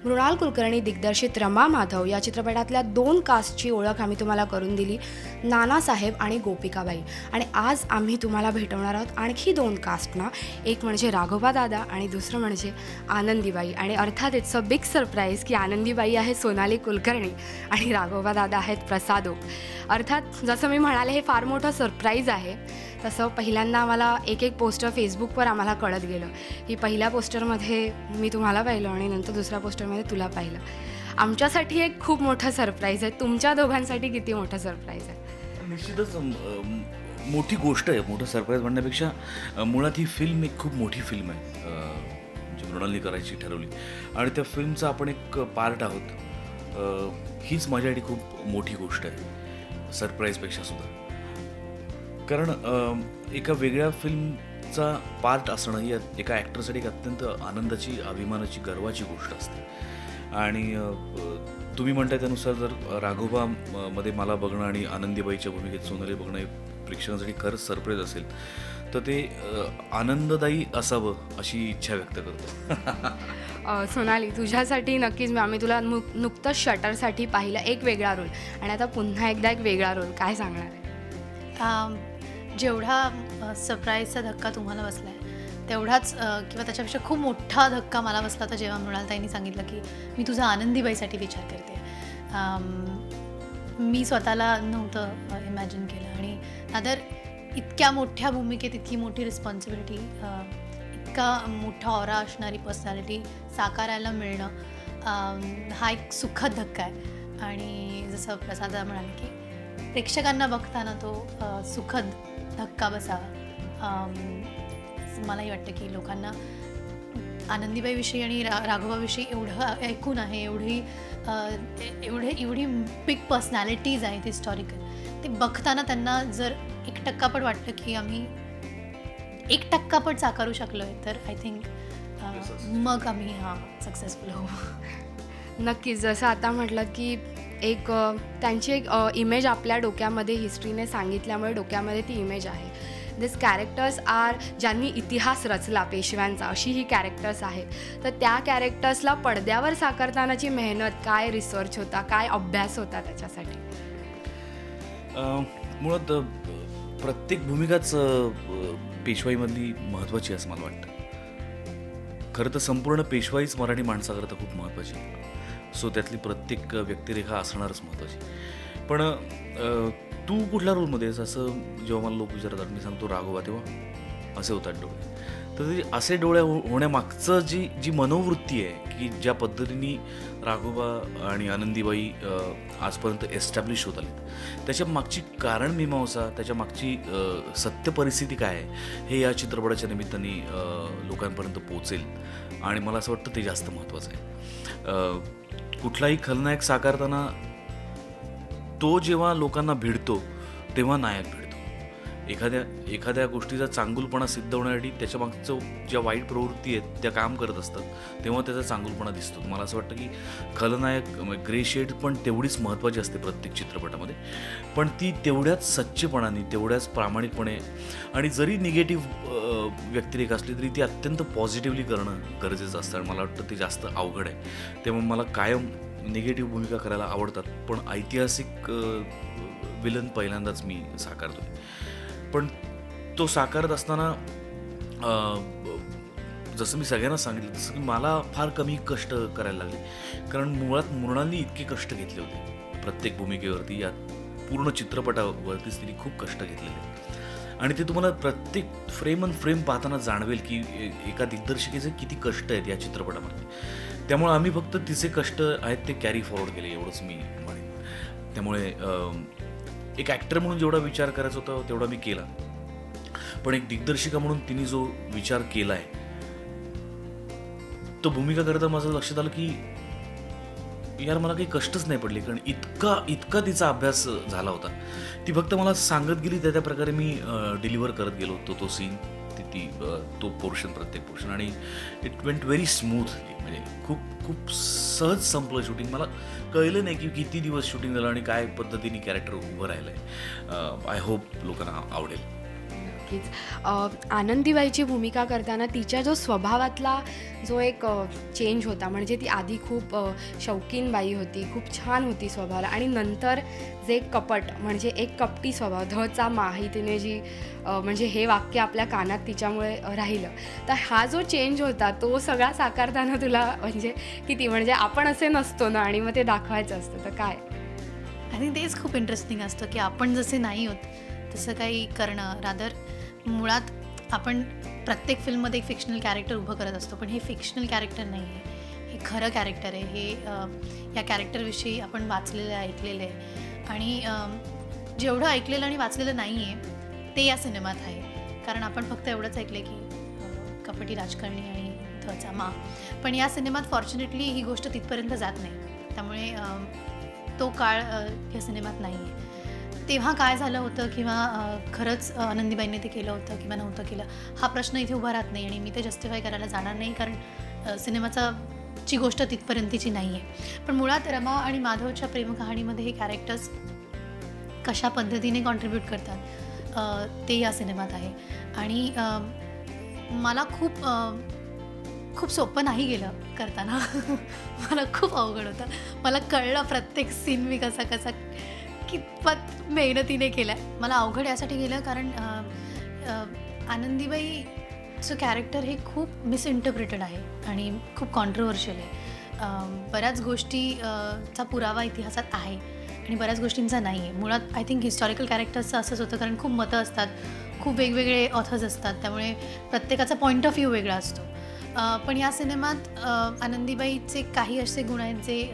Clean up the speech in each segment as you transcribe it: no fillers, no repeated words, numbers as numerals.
मृणाल कुलकर्णी दिग्दर्शित रमा माधव या चित्रपटातल्या 2 कास्टची ओळख आम्ही तुम्हाला करून दिली, नानासाहेब आणि गोपिकाबाई. आणि आज आम्ही तुम्हाला भेटवणार आहोत आणखी 2 कास्टना. एक म्हणजे राघोबा दादा आणि दुसरं म्हणजे आनंदीबाई. आणि अर्थात इट्स अ बिग सरप्राईज की आनंदीबाई आहे सोनाली कुलकर्णी आणि राघोबा दादा आहेत प्रसाद ओक. अर्थात जसं मी म्हणाले हे फार मोठं सरप्राईज आहे. तसं पहिल्यांदा आम्हाला एक पोस्टर फेसबुकवर आम्हाला कळत गेलं की पहिल्या पोस्टरमध्ये मी तुम्हाला पाहिलं आणि नंतर दुसऱ्या पोस्टरमध्ये तुला पाहिलं. आमच्यासाठी एक खूप मोठं सरप्राईज आहे. तुमच्या दोघांसाठी किती मोठं सरप्राईज आहे? निश्चितच मोठी गोष्ट आहे. मोठं सरप्राईज म्हणण्यापेक्षा मुळात ही फिल्म एक खूप मोठी फिल्म आहे जी मृणालनी करायची ठरवली आणि त्या फिल्मचा आपण एक पार्ट आहोत. हीच माझ्यासाठी खूप मोठी गोष्ट आहे सरप्राईजपेक्षा सुद्धा. कारण एका वेगळ्या फिल्मचा पार्ट असणं ही एका ॲक्टरसाठी एक अत्यंत आनंदाची, अभिमानाची, गर्वाची गोष्ट असते. आणि तुम्ही म्हणताय त्यानुसार जर राघोबा मध्ये मला बघणं आणि आनंदीबाईच्या भूमिकेत सोनाली बघणं हे प्रेक्षकांसाठी खरंच सरप्राईज असेल तर ते आनंददायी असावं अशी इच्छा व्यक्त करतो. सोनाली, तुझ्यासाठी नक्कीच आम्ही तुला नुकतंच शटरसाठी पाहिलं एक वेगळा रोल आणि आता पुन्हा एकदा एक वेगळा रोल. काय सांगणार आहे? जेवढा सरप्राईजचा धक्का तुम्हाला बसला आहे तेवढाच किंवा त्याच्यापेक्षा खूप मोठा धक्का मला बसला तर जेव्हा मृणालताईंनी सांगितलं की मी तुझा आनंदीबाईसाठी विचार करते. मी स्वतःला नव्हतं इमॅजिन केलं आणि नादर इतक्या मोठ्या भूमिकेत इतकी मोठी रिस्पॉन्सिबिलिटी, इतका मोठा ऑरा असणारी पर्सनॅलिटी साकारायला मिळणं हा एक सुखद धक्का आहे. आणि जसं प्रसादा म्हणाले की प्रेक्षकांना बघताना तो सुखद धक्का बसावा. मलाही वाटतं की लोकांना आनंदीबाईविषयी आणि राघोबाविषयी एवढं ऐकून आहे, एवढी बिग पर्सनॅलिटीज आहेत हिस्टॉरिकल, ते बघताना त्यांना जर 1% पण वाटतं की आम्ही 1% पण साकारू शकलो आहे तर आय थिंक मग आम्ही सक्सेसफुल होऊ. नक्कीच. जसं आता म्हटलं की त्यांची एक इमेज आपल्या डोक्यामध्ये हिस्ट्रीने सांगितल्यामुळे डोक्यामध्ये ती इमेज आहे. दिस कॅरेक्टर्स आर ज्यांनी इतिहास रचला पेशव्यांचा, अशी ही कॅरेक्टर्स आहेत. तर त्या कॅरेक्टर्सला पडद्यावर साकारतानाची मेहनत, काय रिसर्च होता, काय अभ्यास होता त्याच्यासाठी? मुळात प्रत्येक भूमिकाच पेशवाईमधली महत्त्वाची असं मला वाटतं. खरं तर संपूर्ण पेशवाईच मराठी माणसाकरता खूप महत्त्वाची. सो त्यातली प्रत्येक व्यक्तिरेखा असणारच महत्त्वाची. पण तू कुठल्या रोलमध्ये आहेस असं जेव्हा मला लोक विचारतात, मी सांगतो राघोबा, तेव्हा असे होतात डोळे. तर ते असे डोळे होण्यामागचं जी मनोवृत्ती आहे की ज्या पद्धतीने राघोबा आणि आनंदीबाई आजपर्यंत एस्टॅब्लिश होत आलेत, त्याच्या मागची कारणमीमांसा, त्याच्या मागची सत्य परिस्थिती काय आहे हे या चित्रपटाच्या निमित्ताने लोकांपर्यंत पोचेल. आणि मला असं वाटतं ते जास्त महत्त्वाचं आहे. कुठलाही खलनायक साकारताना तो जेव्हा लोकांना भिडतो तेव्हा नायक भिडतो. एखाद्या गोष्टीचा चांगुलपणा सिद्ध होण्यासाठी त्याच्या मागचं ज्या वाईट प्रवृत्ती आहेत त्या काम करत असतात तेव्हा त्याचा चांगुलपणा दिसतो. मला असं वाटतं की खलनायक ग्रे शेड पण तेवढीच महत्त्वाची असते प्रत्येक चित्रपटामध्ये, पण ती तेवढ्याच सच्चेपणाने, तेवढ्याच प्रामाणिकपणे, आणि जरी निगेटिव्ह व्यक्तिरेखा असली तरी ती अत्यंत पॉझिटिव्हली करणं गरजेचं असतं. आणि मला वाटतं ते जास्त अवघड आहे. तेव्हा मला कायम निगेटिव्ह भूमिका करायला आवडतात, पण ऐतिहासिक विलन पहिल्यांदाच मी साकारतो. पण तो साकारत असताना जसं मी सगळ्यांना सांगितलं तसं की मला फार कमी कष्ट करायला लागले. कारण मुळात मृणालनी इतके कष्ट घेतले होते प्रत्येक भूमिकेवरती, या पूर्ण चित्रपटावरतीच तिने खूप कष्ट घेतलेले. आणि ते तुम्हाला प्रत्येक फ्रेम अन फ्रेम पाहताना जाणवेल की एका दिग्दर्शिकेचे किती कष्ट आहेत या चित्रपटामध्ये. त्यामुळे आम्ही फक्त तिचे कष्ट आहेत ते कॅरी फॉरवर्ड केले, एवढंच मी म्हणेन. त्यामुळे एक ॲक्टर म्हणून जेवढा विचार करायचा होता तेवढा मी केला, पण एक दिग्दर्शिका म्हणून तिने जो विचार केला आहे तो भूमिका करता माझं लक्षात आलं की यार मला काही कष्टच नाही पडले. कारण इतका तिचा अभ्यास झाला होता. ती फक्त मला सांगत गेली, त्या प्रकारे मी डिलिव्हर करत गेलो तो सीन, तो पोर्शन, प्रत्येक पोर्शन. आणि इट वेंट व्हेरी स्मूथली. म्हणजे खूप सहज संपलं शूटिंग. मला कळलं नाही की किती दिवस शूटिंग झालं आणि काय पद्धतीने कॅरेक्टर उभं राहिलं आहे. आय होप लोकांना आवडेल. नक्कीच. आनंदीबाईची भूमिका करताना तिच्या जो स्वभावातला जो एक चेंज होता, म्हणजे ती आधी खूप शौकीन बाई होती, खूप छान होती स्वभावाला, आणि नंतर जे कपट म्हणजे एक कपटी स्वभाव, धचा मा ही तिने जी म्हणजे हे वाक्य आपल्या कानात तिच्यामुळे राहिलं. तर हा जो चेंज होता तो सगळा साकारताना तुला म्हणजे किती, म्हणजे आपण असे नसतो ना आणि मग ते दाखवायचं असतं, तर काय? आणि तेच खूप इंटरेस्टिंग असतं की आपण जसे नाही होत तसं काही करणं. रादर मुळात आपण प्रत्येक फिल्ममध्ये एक फिक्शनल कॅरेक्टर उभं करत असतो, पण हे फिक्शनल कॅरेक्टर नाही आहे, हे खरं कॅरेक्टर आहे. हे या कॅरेक्टरविषयी आपण वाचलेलं आहे, ऐकलेलं आहे, आणि जेवढं ऐकलेलं आणि वाचलेलं नाही आहे ते या सिनेमात आहे. कारण आपण फक्त एवढंच ऐकलं की कपटी राजकारणी आणि धचा मा, पण या सिनेमात फॉर्च्युनेटली ही गोष्ट तिथपर्यंत जात नाही. त्यामुळे तो काळ या सिनेमात नाही आहे. तेव्हा काय झालं होतं किंवा खरंच आनंदीबाईंनी ते केलं होतं किंवा नव्हतं केलं हा प्रश्न इथे उभा राहत नाही, आणि मी ते जस्टिफाय करायला जाणार नाही, कारण सिनेमाची गोष्ट तिथपर्यंतची नाही आहे. पण मुळात रमा आणि माधवच्या प्रेमकहाणीमध्ये हे कॅरेक्टर्स कशा पद्धतीने कॉन्ट्रीब्यूट करतात ते या सिनेमात आहे. आणि मला खूप सोपं नाही गेलं करताना. मला खूप अवघड होतं. मला कळलं प्रत्येक सीन मी कसा कितपत मेहनतीने केला आहे. मला अवघड यासाठी गेलं कारण आनंदीबाईचं कॅरेक्टर हे खूप मिसइंटरप्रिटेड आहे आणि खूप कॉन्ट्रोवर्शियल आहे. बऱ्याच गोष्टीचा पुरावा इतिहासात आहे आणि बऱ्याच गोष्टींचा नाही आहे. मुळात आय थिंक हिस्टॉरिकल कॅरेक्टर्सचं असंच होतं, कारण खूप मतं असतात, खूप वेगवेगळे ऑथर्स असतात, त्यामुळे प्रत्येकाचा पॉईंट ऑफ व्ह्यू वेगळा असतो. पण या सिनेमात आनंदीबाईचे काही असे गुण आहेत जे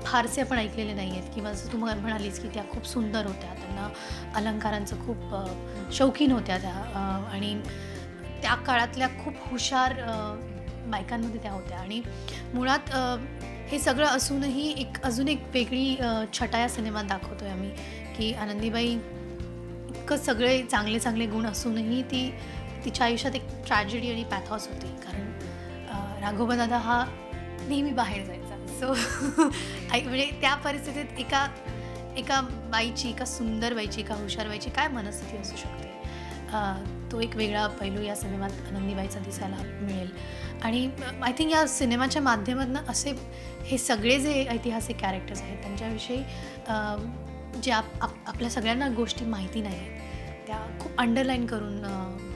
फारसे आपण ऐकलेले नाही आहेत, किंवा जसं तू म्हणालीस की त्या खूप सुंदर होत्या, त्यांना अलंकारांचं खूप शौकीन होत्या त्या, आणि त्या काळातल्या खूप हुशार बायकांमध्ये त्या होत्या. आणि मुळात हे सगळं असूनही अजून एक वेगळी छटा या सिनेमात दाखवतो आहे आम्ही, की आनंदीबाई इतकं सगळे चांगले चांगले गुण असूनही तिच्या आयुष्यात एक ट्रॅजेडी आणि पॅथॉस होती. कारण राघोबा दादा हा नेहमी बाहेर जायचा. सो म्हणजे त्या परिस्थितीत एका बाईची, एका सुंदर बाईची, एका हुशार बाईची काय मनस्थिती असू शकते, तो एक वेगळा पैलू या सिनेमात आनंदीबाईचा दिसायला मिळेल. आणि आय थिंक या सिनेमाच्या माध्यमातून असे हे सगळे जे ऐतिहासिक कॅरेक्टर्स आहेत त्यांच्याविषयी जे आपल्या सगळ्यांना गोष्टी माहिती नाही आहेत त्या खूप अंडरलाईन करून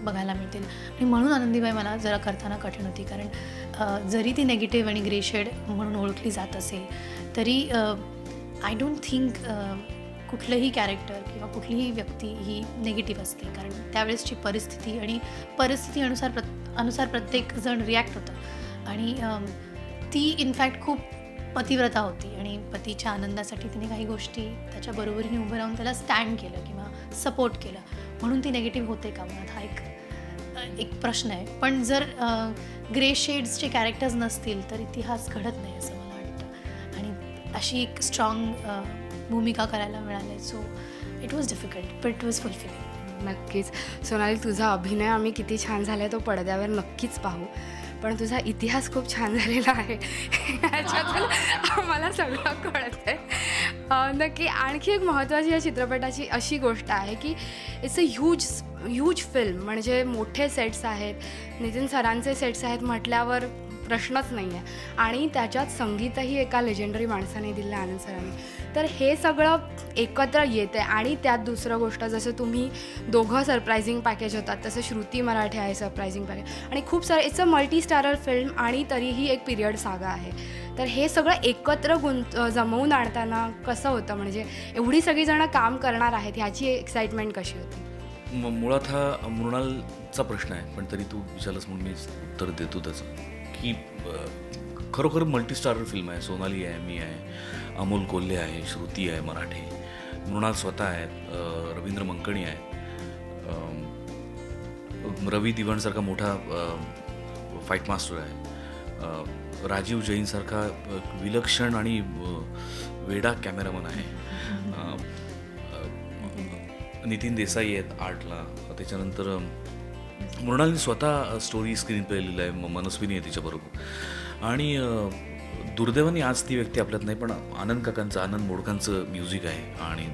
बघायला मिळतील. आणि म्हणून आनंदीबाई मला जरा करताना कठीण होती, कारण जरी ती नेगेटिव्ह आणि ग्रे शेड म्हणून ओळखली जात असेल तरी आय डोंट थिंक कुठलंही कॅरेक्टर किंवा कुठलीही व्यक्ती ही नेगेटिव्ह असते, कारण त्यावेळेसची परिस्थिती आणि परिस्थिती अनुसार प्रत्येकजण रिॲक्ट होतं. आणि ती इनफॅक्ट खूप पतिव्रता होती आणि पतीच्या आनंदासाठी तिने काही गोष्टी त्याच्या बरोबरीने उभं राहून त्याला स्टँड केलं किंवा सपोर्ट केलं, म्हणून ती नेगेटिव्ह होते का मुळात हा एक प्रश्न आहे. पण जर ग्रे शेड्सचे कॅरेक्टर्स नसतील तर इतिहास घडत नाही असं मला वाटतं. आणि अशी एक स्ट्रॉंग भूमिका करायला मिळाली. So it was difficult but it was fulfilling. नक्कीच सोनाली, तुझा अभिनय आम्ही किती छान झाला आहे तो पडद्यावर नक्कीच पाहू, पण तुझा इतिहास खूप छान झालेला आहे ह्याच्यातून आम्हाला सगळं कळतं आहे. नक्की आणखी एक महत्त्वाची या चित्रपटाची अशी गोष्ट आहे की इट्स अ ह्यूज फिल्म, म्हणजे मोठे सेट्स आहेत, नितीन सरांचे सेट्स आहेत म्हटल्यावर प्रश्नच नाही आहे, आणि त्याच्यात संगीतही एका लेजेंडरी माणसाने दिलं आनंद सरांनी. तर हे सगळं एकत्र येतं आहे. आणि त्यात दुसरं गोष्ट, जसं तुम्ही दोघं सरप्रायझिंग पॅकेज होतात तसं श्रुती मराठे आहे सरप्रायझिंग पॅकेज, आणि खूप सारं it's a multi starrer film, आणि तरीही एक पिरियड सागा आहे. तर हे सगळं एकत्र जमवून आणताना कसं होतं, म्हणजे एवढी सगळीजणं काम करणार आहेत ह्याची एक्साइटमेंट कशी होती? मुळात हा मृणालचा प्रश्न आहे, पण तरी तू विचारलंस म्हणून मी उत्तर देतो त्याचं, की खरोखर मल्टीस्टारर फिल्म आहे. सोनाली आहे, मी आहे, अमोल कोल्हे आहे, श्रुती आहे मराठे, मृणाल स्वतः आहेत, रवींद्र मंकणी आहेत, रवी दिवाणसारखा मोठा फाईट मास्टर आहे, राजीव जैनसारखा विलक्षण आणि वेडा कॅमेरामन आहे, नितीन देसाई आहेत आर्टला, त्याच्यानंतर मृणालने स्वतः स्टोरी स्क्रीन प्ले लिहिलं आहे, मनस्विनी आहे तिच्याबरोबर. आणि दुर्दैवाने आज ती व्यक्ती आपल्यात नाही, पण आनंद मोडकांचं म्युझिक आहे आणि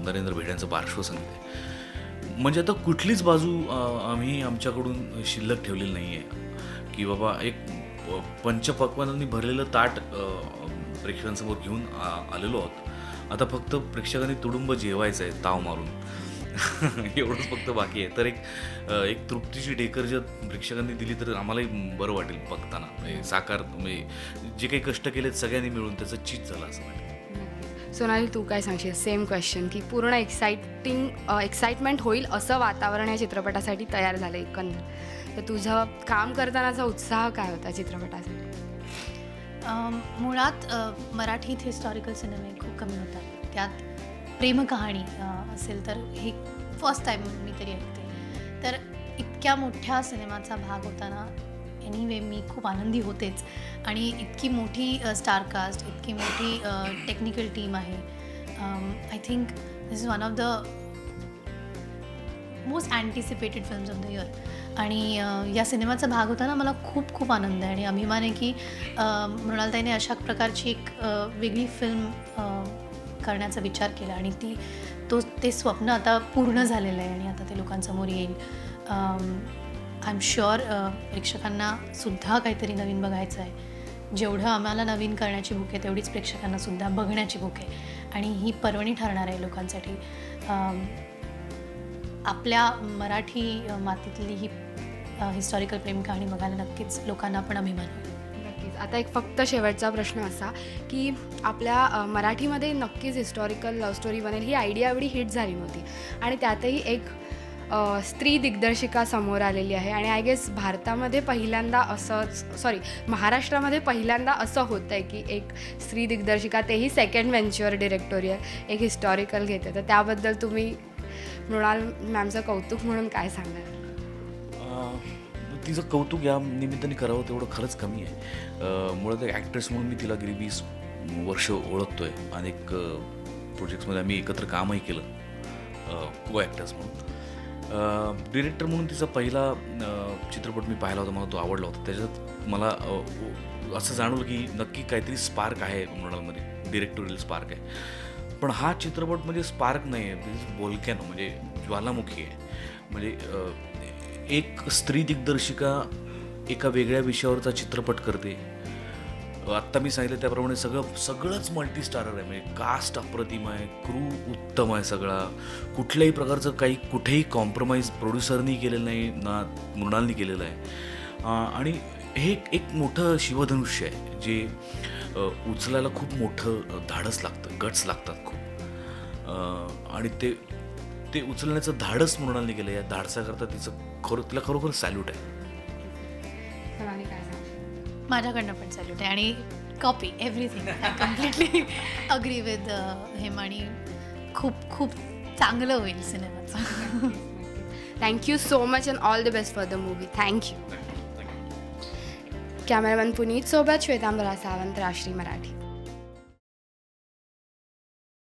नरेंद्र भेड्यांचं पार्श्वसंगीत आहे. म्हणजे आता कुठलीच बाजू आम्ही आमच्याकडून शिल्लक ठेवलेली नाही आहे की बाबा एक पंचपक्वानांनी भरलेलं ताट प्रेक्षकांसमोर घेऊन आलेलो आहोत. आता फक्त प्रेक्षकांनी तुडुंब जेवायचं आहे ताव मारून एवढंच फक्त बाकी आहे. तर एक तृप्तीची ढेकर जर प्रेक्षकांनी दिली तर आम्हालाही बरं वाटेल बघताना. म्हणजे साकार म्हणजे जे काही कष्ट केलेत सगळ्यांनी मिळून त्याचं चीज झालं असं वाटेल. सोनाली, तू काय सांगशील? सेम क्वेश्चन, की पूर्ण एक्साइटमेंट होईल असं वातावरण या चित्रपटासाठी तयार झालं एकंदर. तर तुझं काम करतानाचा उत्साह काय होता चित्रपटासाठी? मुळात मराठीत हिस्टॉरिकल सिनेमे खूप कमी होतात. त्यात प्रेमकहाणी असेल तर हे फर्स्ट टाईम मी तरी ऐकते. तर इतक्या मोठ्या सिनेमाचा भाग होताना एनिवे मी खूप आनंदी होतेच. आणि इतकी मोठी स्टारकास्ट, इतकी मोठी टेक्निकल टीम आहे. I think this is one of the most anticipated films of the year. आणि या सिनेमाचा भाग होताना मला खूप खूप आनंद आहे आणि अभिमान आहे की मृणालताईने अशा प्रकारची एक वेगळी फिल्म करण्याचा विचार केला आणि ते स्वप्न आता पूर्ण झालेलं आहे आणि आता ते लोकांसमोर येईल. आय एम शुअर प्रेक्षकांना सुद्धा काहीतरी नवीन बघायचं आहे. जेवढं आम्हाला नवीन करण्याची भूक आहे तेवढीच प्रेक्षकांना सुद्धा बघण्याची भूक आहे आणि ही पर्वणी ठरणार आहे लोकांसाठी. आपल्या मराठी मातीतली ही हिस्टॉरिकल प्रेम कहाणी बघायला नक्कीच लोकांना पण अभिमान होईल. नक्कीच. आता एक फक्त शेवटचा प्रश्न असा की आपल्या मराठीमध्ये नक्कीच हिस्टॉरिकल लव्ह स्टोरी बनेल ही आयडिया एवढी हिट झाली नव्हती आणि त्यातही एक स्त्री दिग्दर्शिका समोर आलेली आहे आणि आय गेस भारतामध्ये पहिल्यांदा महाराष्ट्रामध्ये पहिल्यांदा असं होतं आहे की एक स्त्री दिग्दर्शिका, तेही सेकंड व्हेंचर डिरेक्टोरियल एक हिस्टॉरिकल घेते. तर त्याबद्दल तुम्ही मृणाल मॅमचं कौतुक म्हणून काय सांगाल? तिचं कौतुक या निमित्ताने करावं तेवढं खरंच कमी आहे. मुळात एक ॲक्ट्रेस म्हणून मी तिला गेली 20 वर्ष ओळखतो आहे. अनेक प्रोजेक्ट्समध्ये आम्ही एकत्र कामही केलं को ॲक्टर्स म्हणून. डिरेक्टर म्हणून तिचा पहिला चित्रपट मी पाहिला होता, मला तो आवडला होता. त्याच्यात मला असं जाणवलं की नक्की काहीतरी स्पार्क आहे मृणालमध्ये, डिरेक्टोरियल स्पार्क आहे. पण हा चित्रपट म्हणजे स्पार्क नाही आहे, बोलक्यानो म्हणजे ज्वालामुखी आहे. म्हणजे एक स्त्री दिग्दर्शिका एका वेगळ्या विषयावरचा चित्रपट करते. आत्ता मी सांगितलं त्याप्रमाणे सगळंच मल्टीस्टारर आहे. म्हणजे कास्ट अप्रतिम आहे, क्रू उत्तम आहे सगळा, कुठल्याही प्रकारचं कुठेही कॉम्प्रोमाइज प्रोड्युसरनी केलेलं नाही ना मृणालनी केलेलं आहे. आणि हे एक मोठं शिवधनुष्य आहे जे उचलायला खूप मोठं धाडस लागतं, गट्स लागतात खूप. आणि ते उचलण्याचं धाडस मृणालनी केलं. या धाडसाकरता तिला खरोखर सॅल्यूट आहे. माझ्याकडनं पण सॅल्यूट आहे आणि copy everything. Completely agree with him आणि खूप खूप चांगलं होईल सिनेमाचं. Thank you so much and all the best for the movie. Thank you. Cameraman Puneet सोबत श्वेतांबरा सावंत, राष्ट्रीय मराठी.